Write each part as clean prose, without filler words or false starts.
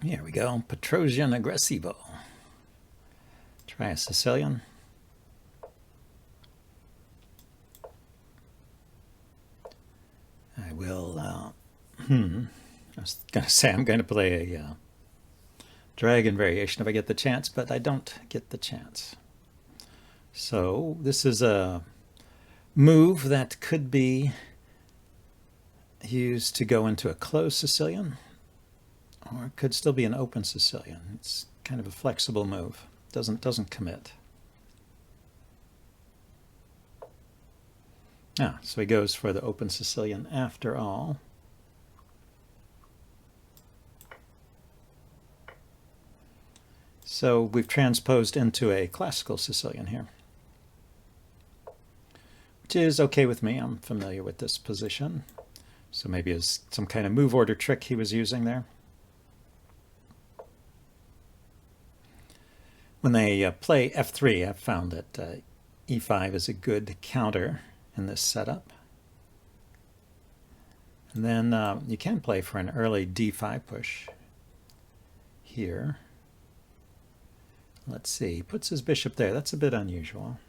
Here we go, Petrosian Aggressivo. Try a Sicilian. I will, I was going to say I'm going to play a dragon variation if I get the chance, but I don't get the chance. So this is a move that could be used to go into a closed Sicilian, or it could still be an open Sicilian. It's kind of a flexible move. Doesn't commit. So he goes for the open Sicilian after all. So we've transposed into a classical Sicilian here, which is okay with me. I'm familiar with this position. So maybe it's some kind of move order trick he was using there. When they play f3, I've found that e5 is a good counter in this setup. And then you can play for an early d5 push here. Let's see, he puts his bishop there. That's a bit unusual.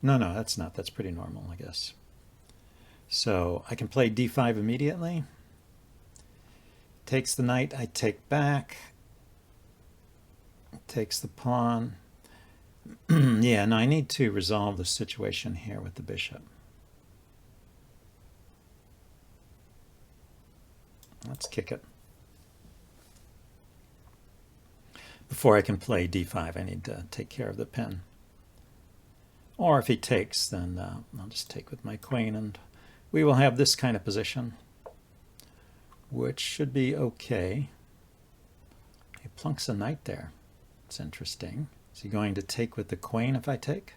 No, that's not. That's pretty normal, I guess. So I can play d5 immediately. Takes the knight, I take back. Takes the pawn. Yeah, no, I need to resolve the situation here with the bishop. Let's kick it. Before I can play d5, I need to take care of the pin. Or if he takes, then I'll just take with my queen, and we will have this kind of position, which should be okay. He plunks a knight there. It's interesting. Is he going to take with the queen if I take?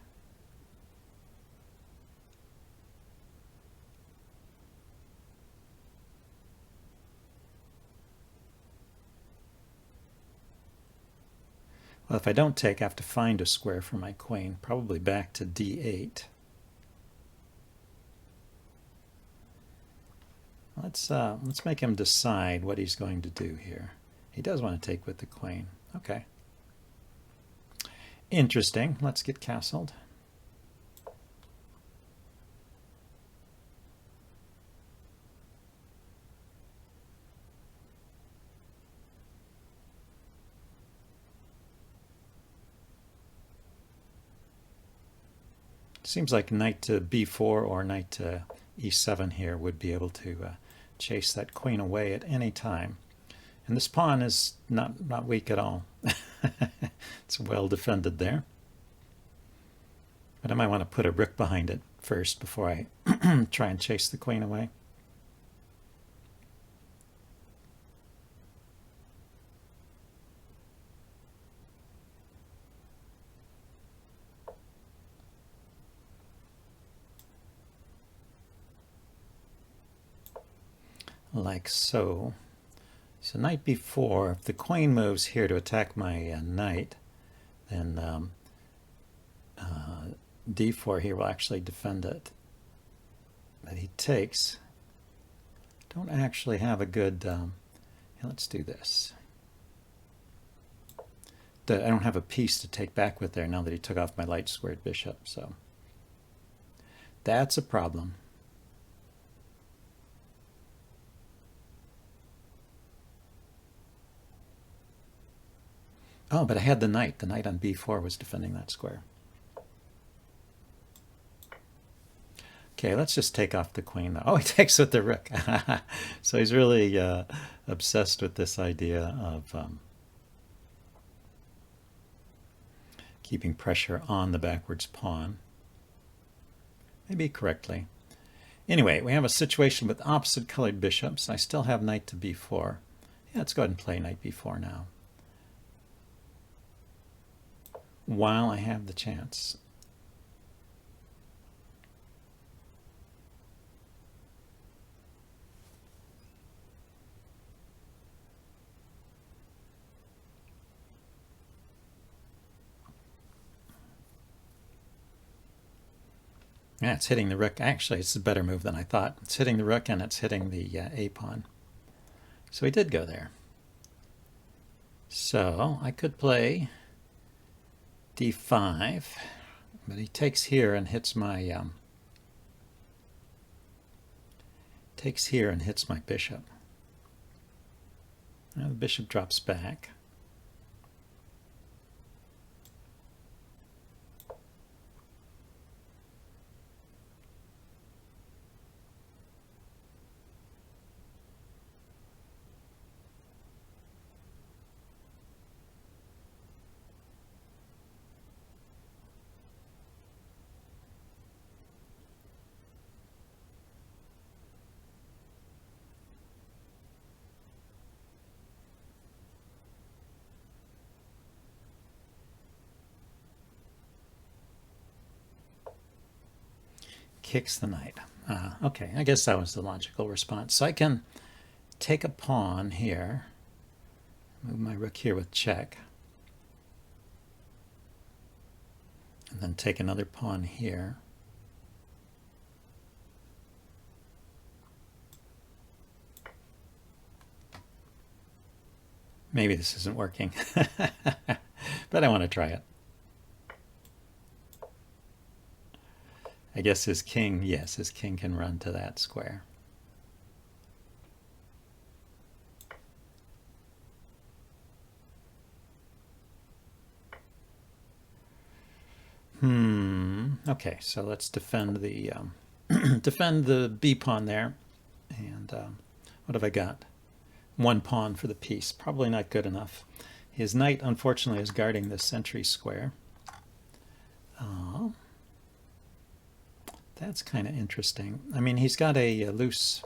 Well, if I don't take, I have to find a square for my queen, probably back to d8. Let's make him decide what he's going to do here. He does want to take with the queen. Okay. Interesting. Let's get castled. Seems like knight to b4 or knight to e7 here would be able to chase that queen away at any time. And this pawn is not weak at all. It's well defended there. But I might want to put a rook behind it first before I try and chase the queen away. Like so. So knight b4, if the queen moves here to attack my knight, then d4 here will actually defend it. But he takes. Don't actually have a good... let's do this. I don't have a piece to take back with there now that he took off my light squared bishop, so that's a problem. Oh, but I had the knight. The knight on b4 was defending that square. Okay, let's just take off the queen. Oh, he takes with the rook. So he's really obsessed with this idea of keeping pressure on the backwards pawn. Maybe correctly. Anyway, we have a situation with opposite colored bishops. I still have knight to b4. Yeah, let's go ahead and play knight b4 now, while I have the chance. Yeah, it's hitting the rook. Actually, it's a better move than I thought. It's hitting the rook and it's hitting the a pawn. So he did go there. So I could play d5, but he takes here and hits my bishop. Now the bishop drops back. Kicks the knight. Okay, I guess that was the logical response. So I can take a pawn here, move my rook here with check, and then take another pawn here. Maybe this isn't working, but I want to try it. I guess his king, yes, his king can run to that square. Okay, so let's defend the defend the b pawn there. And what have I got? One pawn for the piece. Probably not good enough. His knight, unfortunately, is guarding the sentry square. That's kind of interesting. I mean, he's got a loose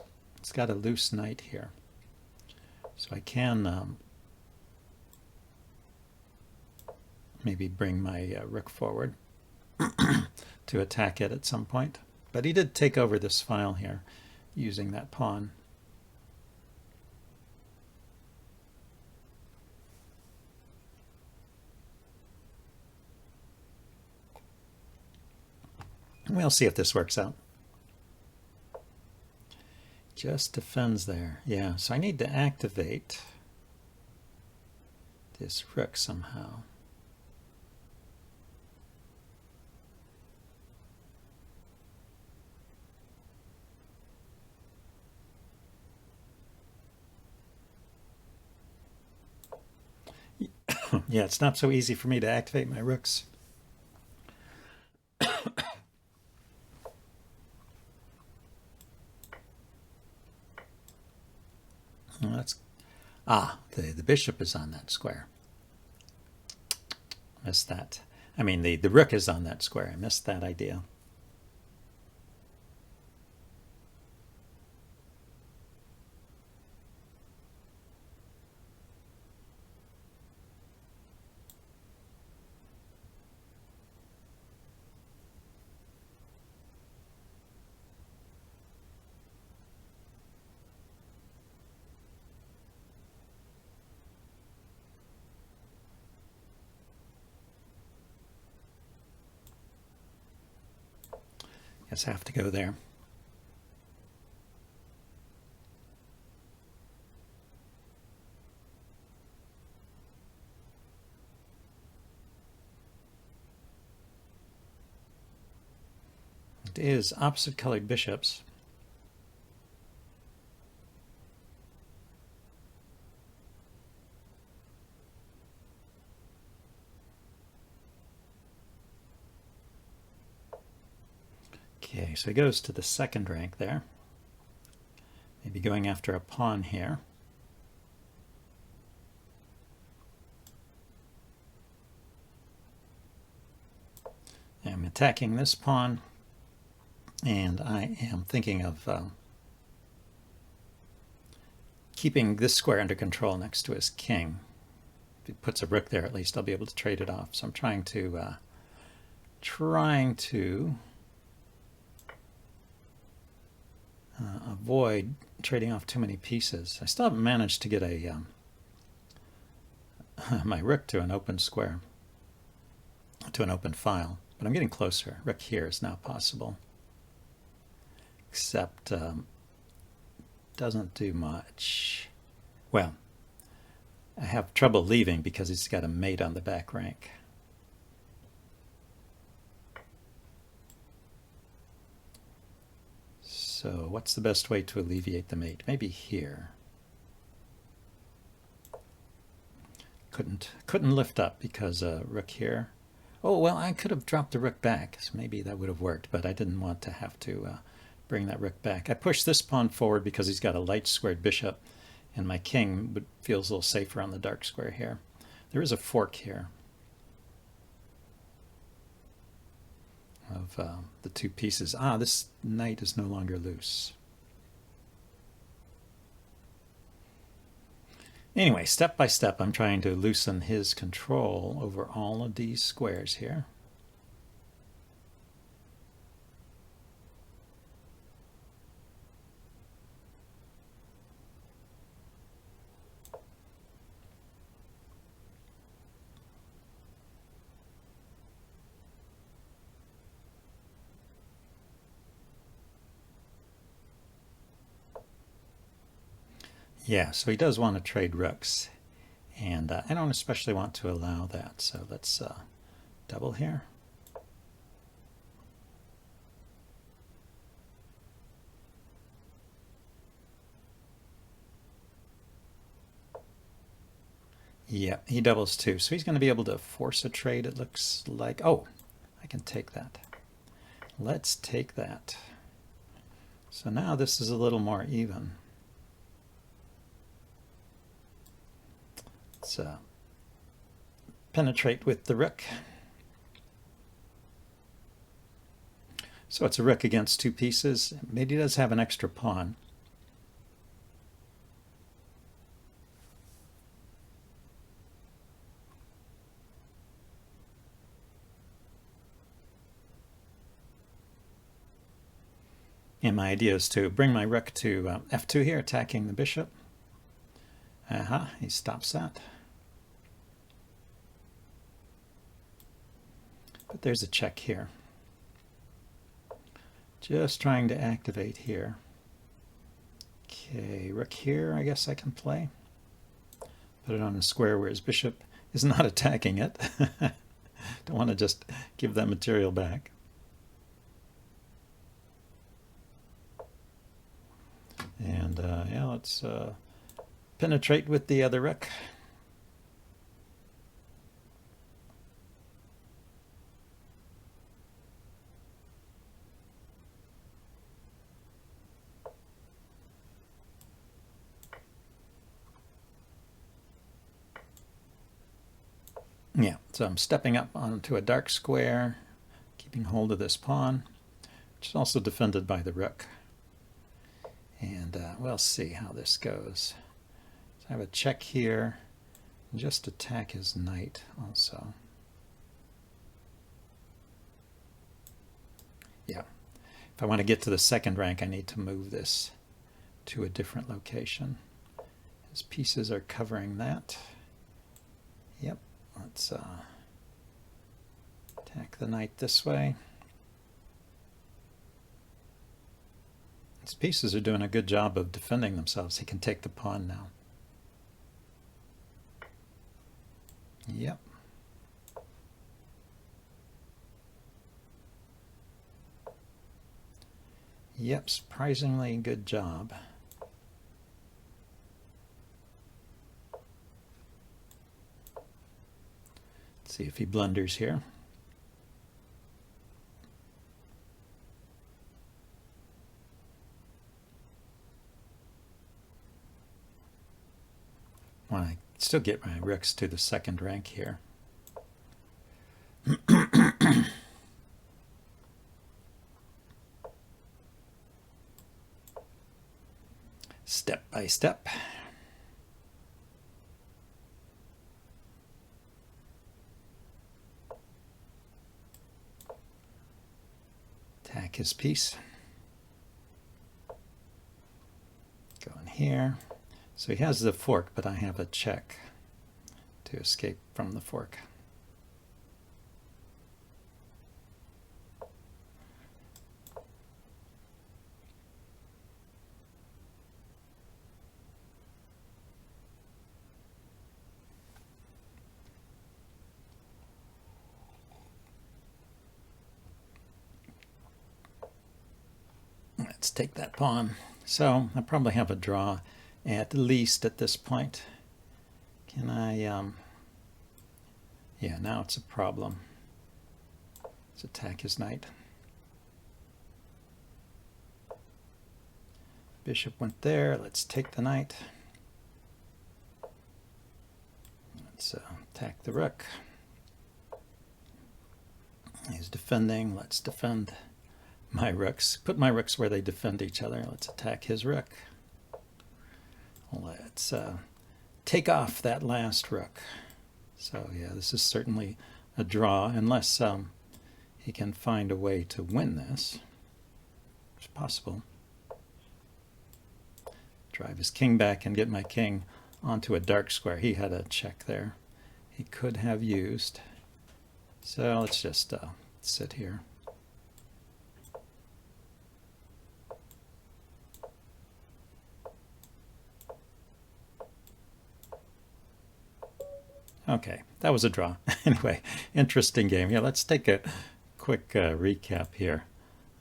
knight here, so I can maybe bring my rook forward to attack it at some point. But he did take over this file here using that pawn. We'll see if this works out. Just defends there. Yeah, so I need to activate this rook somehow. Yeah, it's not so easy for me to activate my rooks. The bishop is on that square. Missed that. I mean, the rook is on that square. I missed that idea. Guess I have to go there. It is opposite colored bishops. Okay, so he goes to the second rank there. Maybe going after a pawn here. I'm attacking this pawn, and I am thinking of keeping this square under control next to his king. If he puts a rook there, at least I'll be able to trade it off. So I'm trying to avoid trading off too many pieces. I still haven't managed to get a my rook to an open square, to an open file, but I'm getting closer. Rook here is now possible, except doesn't do much. Well, I have trouble leaving because he's got a mate on the back rank. So what's the best way to alleviate the mate? Maybe here. Couldn't lift up because rook here. Oh, well, I could have dropped the rook back, so maybe that would have worked, but I didn't want to have to bring that rook back. I pushed this pawn forward because he's got a light squared bishop, and my king feels a little safer on the dark square here. There is a fork here of the two pieces. Ah, this knight is no longer loose. Anyway, step by step, I'm trying to loosen his control over all of these squares here. Yeah, so he does want to trade rooks, and I don't especially want to allow that, so let's double here. Yeah, he doubles too, so he's going to be able to force a trade, it looks like. Oh, I can take that. Let's take that. So now this is a little more even. Let's penetrate with the rook. So it's a rook against two pieces. Maybe he does have an extra pawn. And my idea is to bring my rook to f2 here, attacking the bishop. He stops that. But there's a check here. Just trying to activate here. Okay, rook here I guess I can play. Put it on a square where his bishop is not attacking it. Don't want to just give that material back. And yeah, let's penetrate with the other rook. Yeah, so I'm stepping up onto a dark square, keeping hold of this pawn, which is also defended by the rook. And we'll see how this goes. So I have a check here, and just attack his knight also. Yeah, if I want to get to the second rank, I need to move this to a different location. His pieces are covering that. Yep. Let's attack the knight this way. His pieces are doing a good job of defending themselves. He can take the pawn now. Yep. Yep, surprisingly good job. See if he blunders here. Well, I still get my rooks to the second rank here. Step by step. Attack his piece. Go in here. So he has the fork, but I have a check to escape from the fork. let's take that pawn. So I probably have a draw at least at this point. Can I, yeah, now it's a problem. Let's attack his knight. Bishop went there, let's take the knight. Let's attack the rook. He's defending, let's defend my rooks. Put my rooks where they defend each other. Let's attack his rook. Let's take off that last rook. So yeah, this is certainly a draw, unless he can find a way to win this. It's possible. Drive his king back and get my king onto a dark square. He had a check there he could have used. So let's just sit here. Okay, that was a draw. Anyway, interesting game. Yeah, let's take a quick recap here.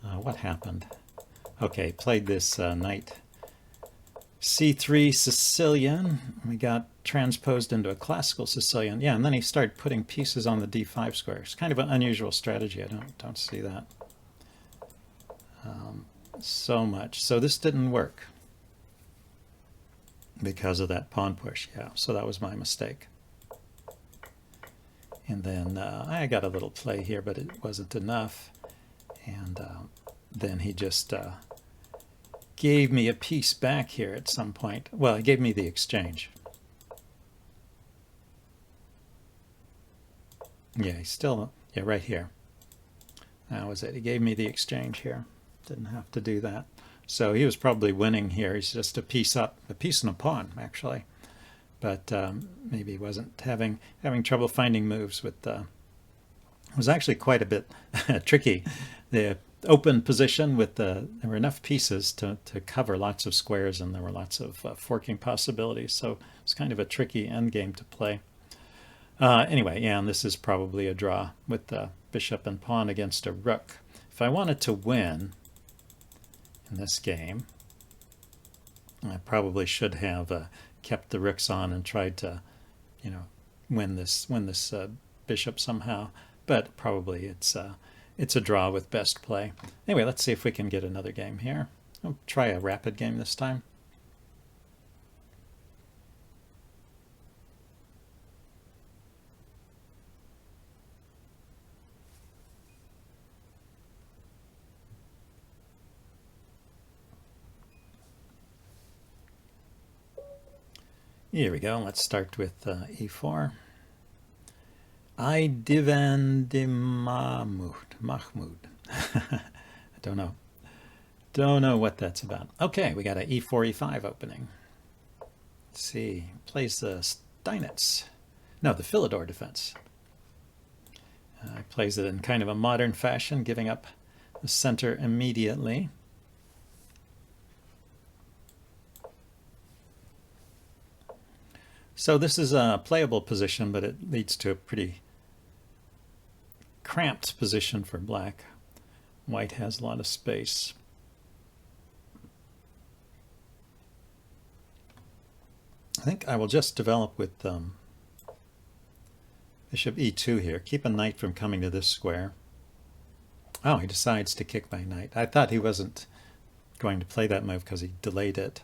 What happened? Okay, played this knight c3 Sicilian. We got transposed into a classical Sicilian. Yeah, and then he started putting pieces on the d5 square. It's kind of an unusual strategy. I don't see that so much. So this didn't work because of that pawn push. Yeah, so that was my mistake. And then I got a little play here, but it wasn't enough. And then he just gave me a piece back here at some point. Well, he gave me the exchange. Yeah, he's still, yeah, right here. That was it. He gave me the exchange here. Didn't have to do that. So he was probably winning here. He's just a piece up, a piece and a pawn, actually. But maybe he wasn't having trouble finding moves with. It was actually quite a bit tricky. The open position with there were enough pieces to cover lots of squares, and there were lots of forking possibilities. So it's kind of a tricky endgame to play. Anyway, yeah, and this is probably a draw with the bishop and pawn against a rook. If I wanted to win in this game, I probably should have kept the rooks on and tried to, you know, win this bishop somehow. But probably it's a draw with best play. Anyway, let's see if we can get another game here. I'll try a rapid game this time. Here we go. Let's start with e4. I divan de Mahmud. I don't know. Don't know what that's about. Okay, we got an e4, e5 opening. Let's see. Plays the Steinitz. No, the Philidor defense. Plays it in kind of a modern fashion, giving up the center immediately. So this is a playable position, but it leads to a pretty cramped position for black. White has a lot of space. I think I will just develop with bishop e2 here. Keep a knight from coming to this square. Oh, he decides to kick my knight. I thought he wasn't going to play that move because he delayed it.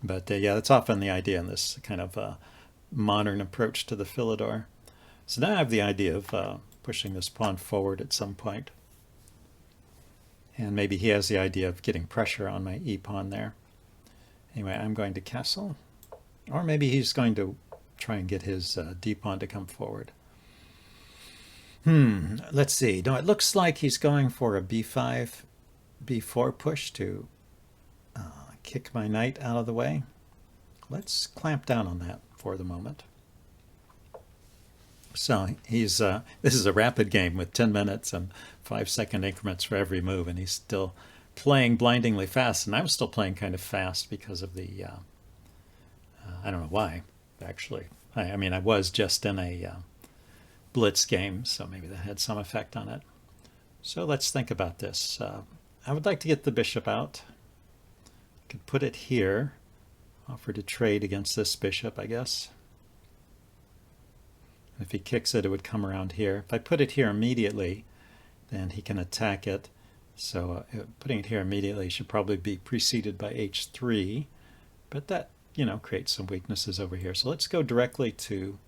But yeah, that's often the idea in this kind of modern approach to the Philidor. So now I have the idea of pushing this pawn forward at some point. And maybe he has the idea of getting pressure on my e-pawn there. Anyway, I'm going to castle. Or maybe he's going to try and get his d-pawn to come forward. Let's see. No, it looks like he's going for a b5, b4 push to kick my knight out of the way. Let's clamp down on that for the moment. So he's this is a rapid game with 10 minutes and 5-second increments for every move, and he's still playing blindingly fast, and I'm still playing kind of fast because of the I don't know why, actually. I mean, I was just in a Blitz game, so maybe that had some effect on it. So let's think about this. I would like to get the bishop out. I could put it here, offer to trade against this bishop, I guess. If he kicks it, it would come around here. If I put it here immediately, then he can attack it. So putting it here immediately should probably be preceded by h3, but that, you know, creates some weaknesses over here. So let's go directly to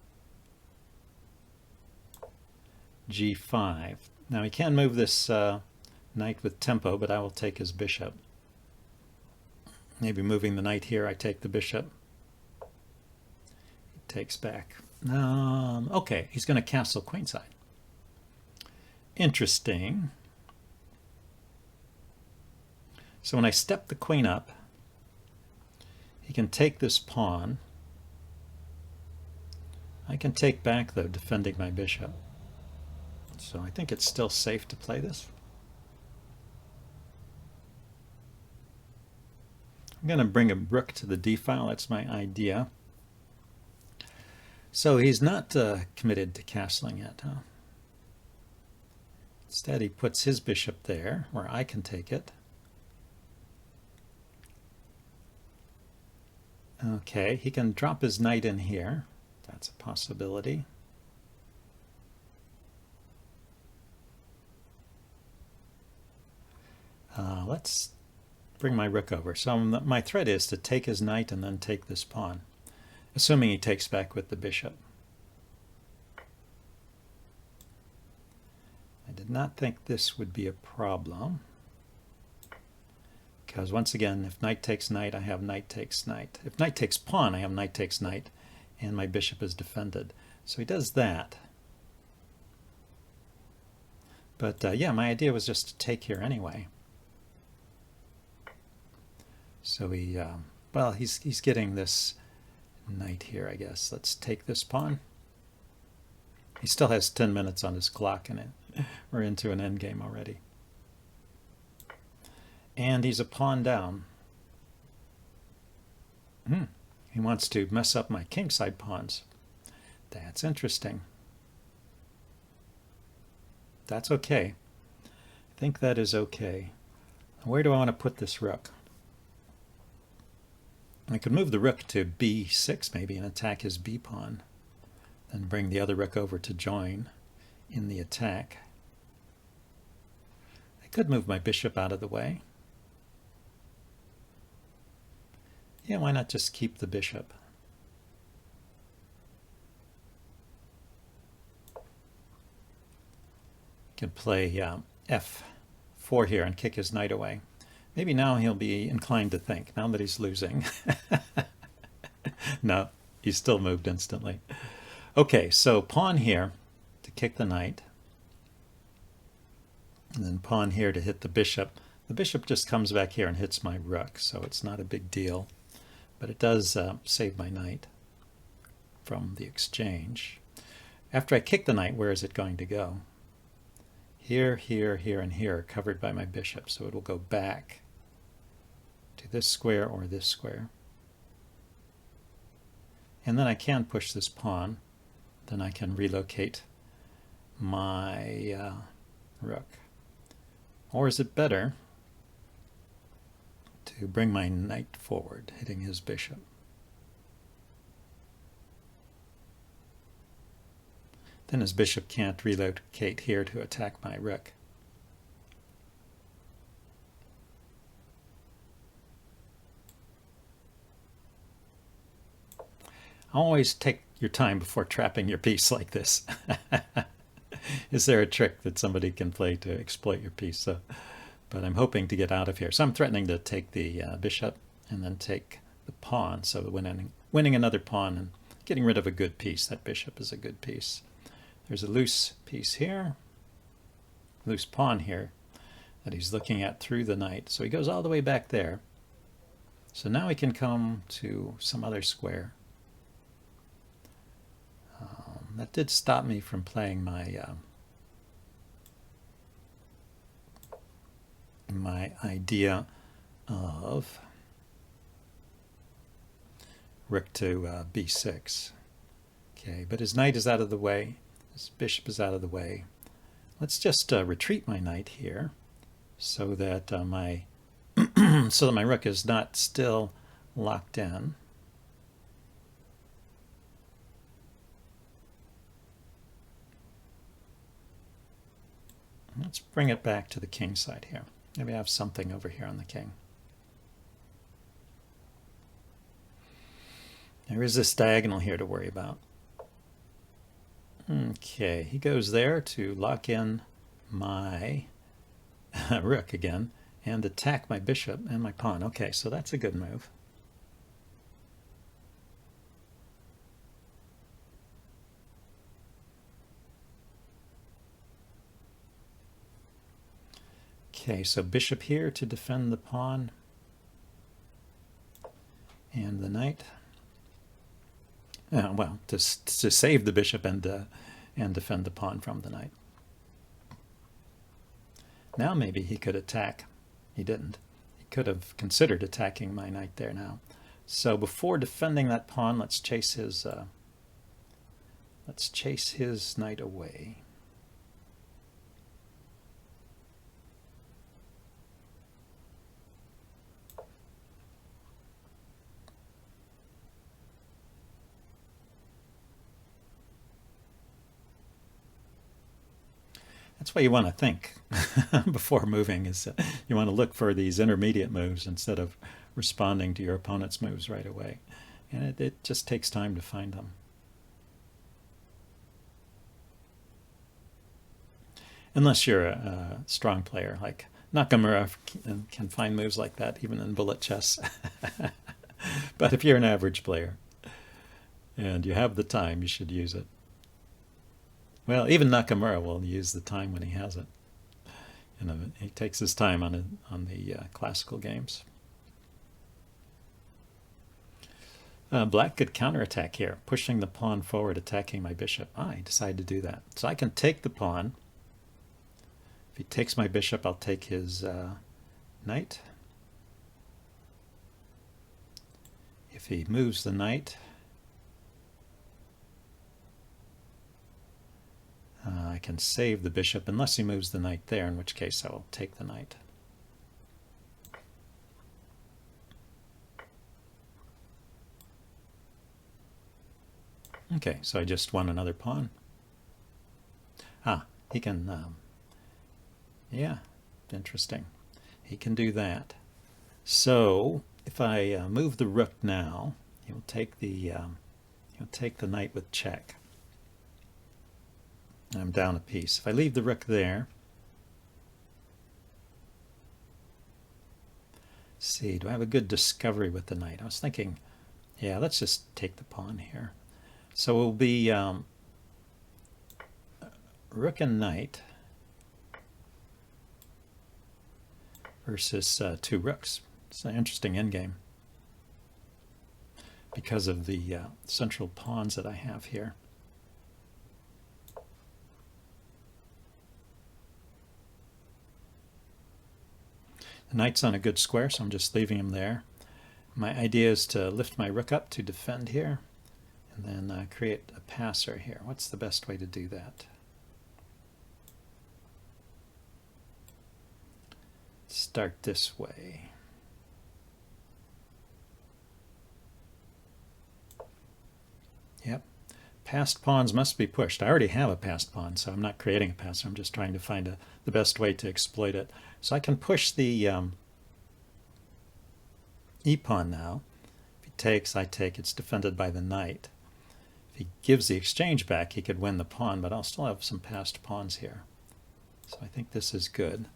g5. Now he can move this knight with tempo, but I will take his bishop. Maybe moving the knight here, I take the bishop. He takes back. Okay, he's going to castle queenside. Interesting. So when I step the queen up, he can take this pawn. I can take back, though, defending my bishop. So I think it's still safe to play this. I'm going to bring a rook to the d file. That's my idea. So he's not committed to castling yet, huh? Instead, he puts his bishop there, where I can take it. Okay, he can drop his knight in here. That's a possibility. Let's bring my rook over. So my threat is to take his knight and then take this pawn, assuming he takes back with the bishop. I did not think this would be a problem, because once again, if knight takes knight, I have knight takes knight. If knight takes pawn, I have knight takes knight, and my bishop is defended. So he does that. But yeah, my idea was just to take here anyway. So he, well, he's getting this knight here, I guess. Let's take this pawn. He still has 10 minutes on his clock, and we're into an endgame already. And he's a pawn down. He wants to mess up my kingside pawns. That's interesting. That's okay. I think that is okay. Where do I want to put this rook? I could move the rook to b6 maybe and attack his b pawn. Then bring the other rook over to join in the attack. I could move my bishop out of the way. Yeah, why not just keep the bishop? Can play f4 here and kick his knight away. Maybe now he'll be inclined to think, now that he's losing. No, he's still moved instantly. Okay, so pawn here to kick the knight. And then pawn here to hit the bishop. The bishop just comes back here and hits my rook, so it's not a big deal. But it does save my knight from the exchange. After I kick the knight, where is it going to go? Here, here, here, and here, covered by my bishop. So it will go back to this square or this square. And then I can push this pawn. Then I can relocate my rook. Or is it better to bring my knight forward, hitting his bishop? Then his bishop can't relocate here to attack my rook. Always take your time before trapping your piece like this. Is there a trick that somebody can play to exploit your piece? But I'm hoping to get out of here. So I'm threatening to take the bishop and then take the pawn. So winning another pawn and getting rid of a good piece. That bishop is a good piece. There's a loose piece here, loose pawn here that he's looking at through the knight. So he goes all the way back there. So now he can come to some other square. That did stop me from playing my my idea of rook to b6. Okay, but his knight is out of the way. His bishop is out of the way. Let's just retreat my knight here so that my so that my rook is not still locked in. Let's bring it back to the king side here. Maybe I have something over here on the king. There is this diagonal here to worry about. Okay, he goes there to lock in my rook again and attack my bishop and my pawn. Okay, so that's a good move. Okay, so bishop here to defend the pawn and the knight. Well, to save the bishop and defend the pawn from the knight. Now maybe he could attack. He didn't. He could have considered attacking my knight there now. So before defending that pawn, let's chase his knight away. That's why you want to think before moving. Is you want to look for these intermediate moves instead of responding to your opponent's moves right away. And it just takes time to find them. Unless you're a strong player like Nakamura can find moves like that even in bullet chess. But if you're an average player and you have the time, you should use it. Well, even Nakamura will use the time when he has it. You know, he takes his time on the classical games. Black could counterattack here, pushing the pawn forward, attacking my bishop. I decide to do that. So I can take the pawn. If he takes my bishop, I'll take his knight. If he moves the knight, I can save the bishop unless he moves the knight there, in which case I will take the knight. Okay, so I just won another pawn. He can, yeah, interesting. He can do that. So if I move the rook now, he'll take the knight with check. I'm down a piece. If I leave the rook there, see, do I have a good discovery with the knight? I was thinking, yeah, let's just take the pawn here. So it will be rook and knight versus two rooks. It's an interesting endgame because of the central pawns that I have here. The knight's on a good square, so I'm just leaving him there. My idea is to lift my rook up to defend here, and then create a passer here. What's the best way to do that? Start this way. Yep. Passed pawns must be pushed. I already have a passed pawn, so I'm not creating a passer. I'm just trying to find the best way to exploit it. So I can push the e-pawn now. If he takes, I take. It's defended by the knight. If he gives the exchange back, he could win the pawn, but I'll still have some passed pawns here. So I think this is good.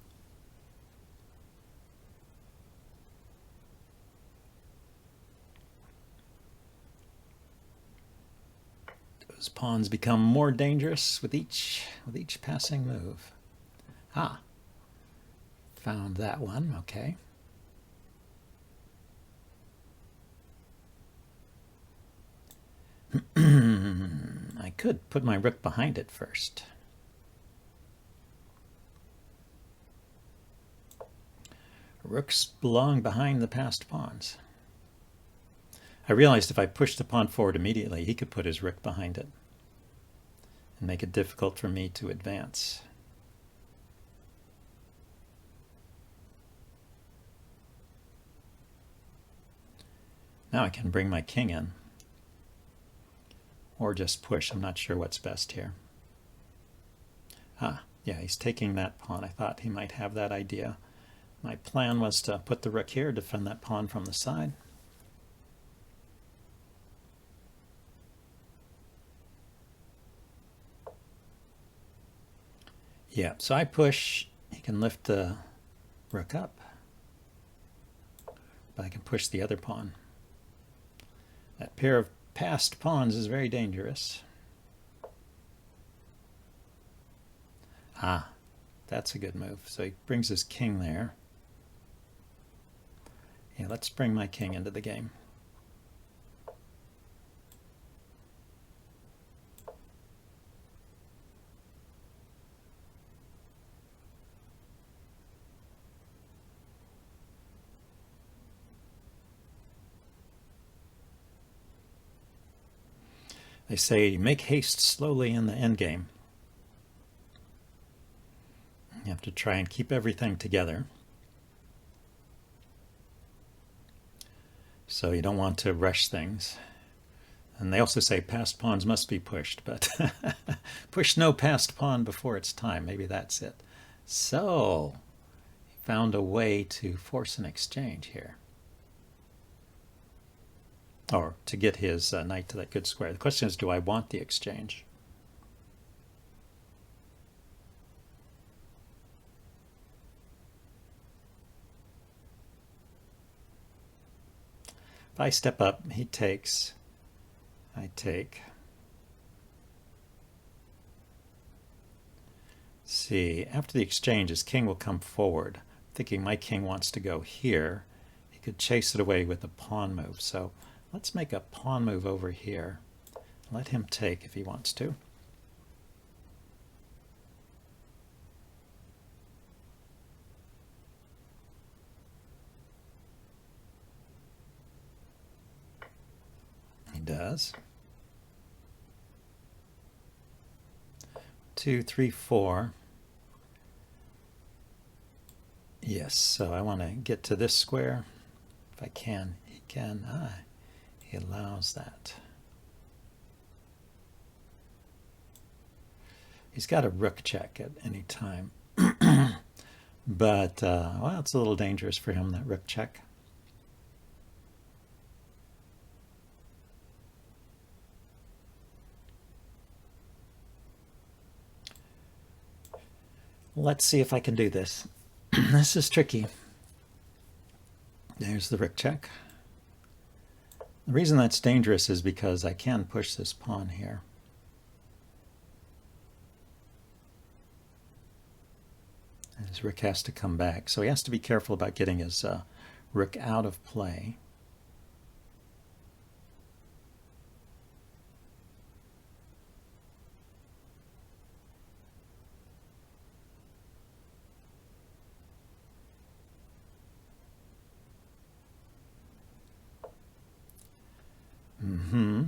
Those pawns become more dangerous with each passing move. Found that one, okay. I could put my rook behind it first. Rooks belong behind the passed pawns. I realized if I pushed the pawn forward immediately, he could put his rook behind it and make it difficult for me to advance. Now I can bring my king in. Or just push. I'm not sure what's best here. Ah, yeah, he's taking that pawn. I thought he might have that idea. My plan was to put the rook here, defend that pawn from the side. Yeah, so I push. He can lift the rook up. But I can push the other pawn. That pair of passed pawns is very dangerous. Ah, that's a good move. So he brings his king there. Yeah, let's bring my king into the game. They say make haste slowly in the endgame. You have to try and keep everything together. So you don't want to rush things. And they also say passed pawns must be pushed, but push no passed pawn before it's time. Maybe that's it. So he found a way to force an exchange here. Or to get his knight to that good square. The question is, do I want the exchange? If I step up, he takes. I take. See, after the exchange, his king will come forward. I'm thinking my king wants to go here. He could chase it away with a pawn move. So let's make a pawn move over here. Let him take if he wants to. He does. 2, 3, 4. Yes, so I want to get to this square. If I can, he can. He allows that. He's got a rook check at any time. But, well, it's a little dangerous for him, that rook check. Let's see if I can do this. This is tricky. There's the rook check. The reason that's dangerous is because I can push this pawn here. And his rook has to come back. So he has to be careful about getting his rook out of play.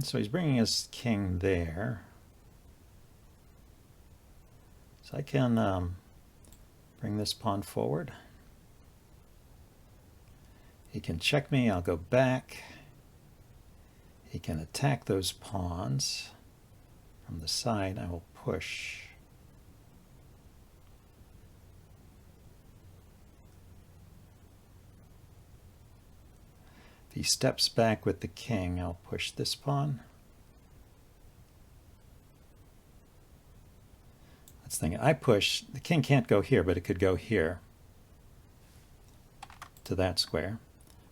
So he's bringing his king there. So I can bring this pawn forward. He can check me. I'll go back. He can attack those pawns from the side. I will push. If he steps back with the king, I'll push this pawn. That's the thing. I push. The king can't go here, but it could go here to that square.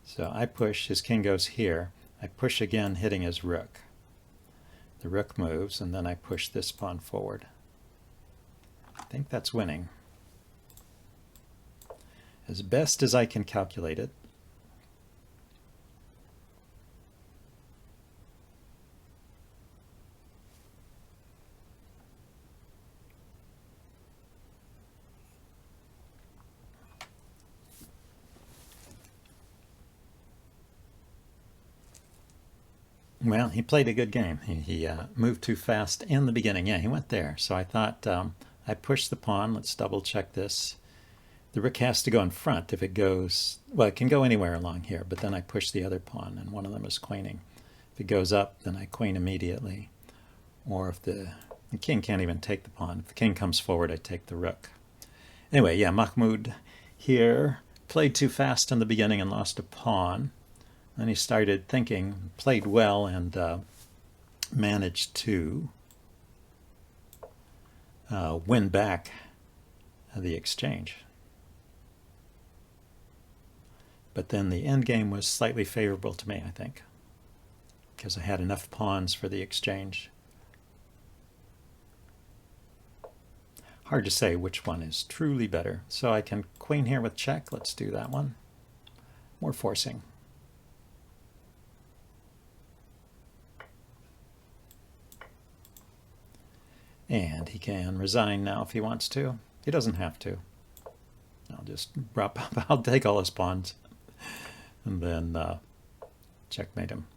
So I push. His king goes here. I push again, hitting his rook. The rook moves, and then I push this pawn forward. I think that's winning. As best as I can calculate it. Well, he played a good game. He moved too fast in the beginning. Yeah, he went there. So I thought I pushed the pawn. Let's double check this. The rook has to go in front. If it goes, well, it can go anywhere along here, but then I push the other pawn, and one of them is queening. If it goes up, then I queen immediately. Or if the king can't even take the pawn. If the king comes forward, I take the rook. Anyway, yeah, Mahmoud here played too fast in the beginning and lost a pawn. Then he started thinking, played well, and managed to win back the exchange. But then the endgame was slightly favorable to me, I think, because I had enough pawns for the exchange. Hard to say which one is truly better. So I can queen here with check. Let's do that one. More forcing. And he can resign now if he wants to. He doesn't have to. I'll just drop up. I'll take all his pawns and then checkmate him.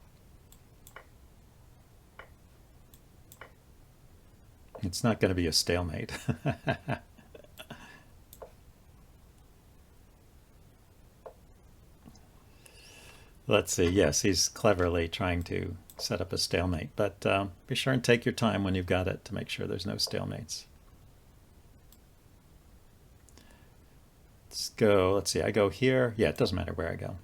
It's not going to be a stalemate. Let's see. Yes, he's cleverly trying to set up a stalemate, but be sure and take your time when you've got it to make sure there's no stalemates. Let's go. Let's see. I go here. Yeah, it doesn't matter where I go,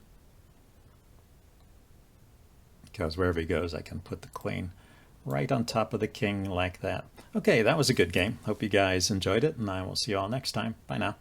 because wherever he goes, I can put the queen right on top of the king like that. Okay, that was a good game. Hope you guys enjoyed it, and I will see you all next time. Bye now.